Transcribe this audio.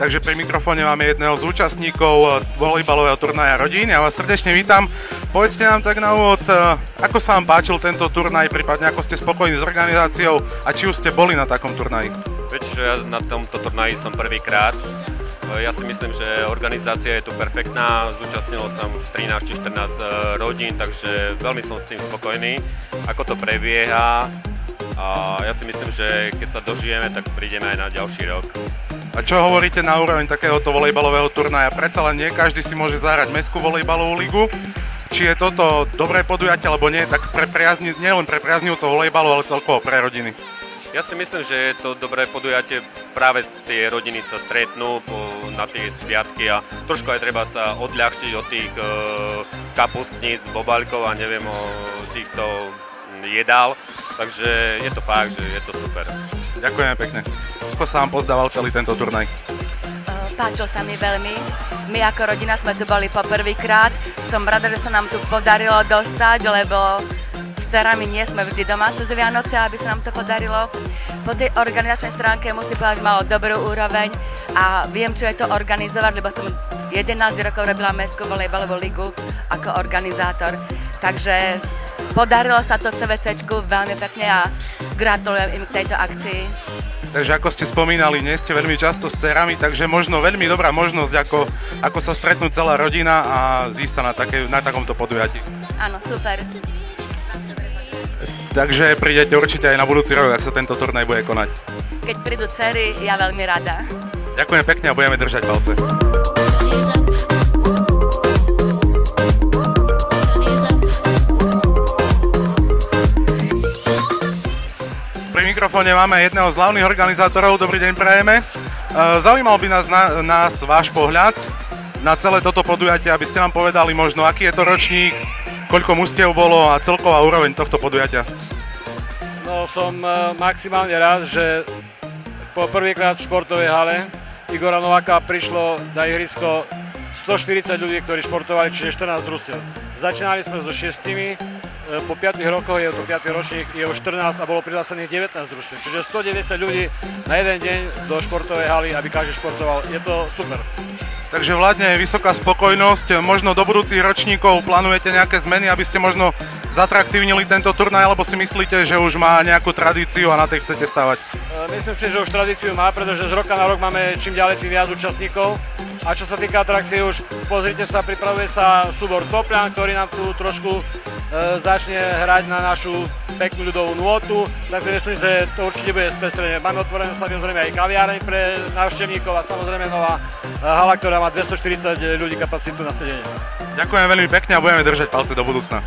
takže pri mikrofóne máme jedného z účastníkov volejbalového turnaja rodín. Ja vás srdečne vítam. Povedzte nám tak na úvod, ako sa vám páčil tento turnaj, prípadne ako ste spokojní s organizáciou a či už ste boli na takom turnaji? Viete, že ja na tomto turnaji som prvýkrát. Ja si myslím, že organizácia je tu perfektná, zúčastnilo sa 13 či 14 rodín, takže veľmi som s tým spokojný, ako to prebieha. A ja si myslím, že keď sa dožijeme, tak prídeme aj na ďalší rok. A čo hovoríte na úroveň takéhoto volejbalového turnaja? Predsa len nie každý si môže zahrať mestskú volejbalovú ligu. Či je toto dobré podujatie, alebo nie, tak nie len pre priaznivcov volejbalu, ale celkovo pre rodiny? Ja si myslím, že je to dobré podujatie, práve tie rodiny sa stretnú na tie sviatky a trošku aj treba sa odľahčiť od tých kapustníc, bobaľkov a neviem o týchto jedál. Takže je to fakt, že je to super. Ďakujeme pekne. Ako sa vám pozdával celý tento turnaj? Páčil sa mi veľmi. My ako rodina sme tu boli poprvýkrát. Som rada, že sa nám tu podarilo dostať, lebo s dcerami nie sme vždy doma cez Vianoce, aby sa nám to podarilo. Po tej organizačnej stránke musím povedať, že malo dobrú úroveň a viem, čo je to organizovať, lebo som 11 rokov robila mestskú volejbalovú ligu ako organizátor. Takže podarilo sa to CVCčku veľmi pekne a gratulujem im k tejto akcii. Takže ako ste spomínali, nie ste veľmi často s dcerami, takže možno veľmi dobrá možnosť, ako sa stretnú celá rodina a zísť sa na takomto podujatí. Áno, super. Takže prídete určite aj na budúci rok, ak sa tento turnaj bude konať. Keď prídu dcery, ja veľmi rada. Ďakujem pekne a budeme držať palce. Pri mikrofóne máme jedného z hlavných organizátorov. Dobrý deň prajeme. Zaujímal by nás váš pohľad na celé toto podujatie, aby ste nám povedali možno, aký je to ročník, koľko mužstiev bolo a celková úroveň tohto podujatia. No, som maximálne rád, že po prvýkrát v športovej hale Igora Nováka prišlo na ihrisko 140 ľudí, ktorí športovali, čiže 14 družstiev. Začínali sme so 6, po 5 rokoch je to 5. ročník, je už 14 a bolo prihlásených 19 družstiev. Čiže 190 ľudí na jeden deň do športovej haly, aby každý športoval. Je to super. Takže vládne vysoká spokojnosť. Možno do budúcich ročníkov plánujete nejaké zmeny, aby ste možno zatraktívnili tento turnaj, alebo si myslíte, že už má nejakú tradíciu a na tej chcete stavať? Myslím si, že už tradíciu má, pretože z roka na rok máme čím ďalej tým viac účastníkov. A čo sa týka atrakcie, už pozrite sa, pripravuje sa súbor Topľan, ktorý nám tu trošku začne hrať na našu peknú ľudovú nôtu, tak si myslím, že to určite bude spestrenie. Máme otvorené samozrejme aj kaviareň pre návštevníkov a samozrejme nová hala, ktorá má 240 ľudí kapacitu na sedenie. Ďakujem veľmi pekne a budeme držať palce do budúcna.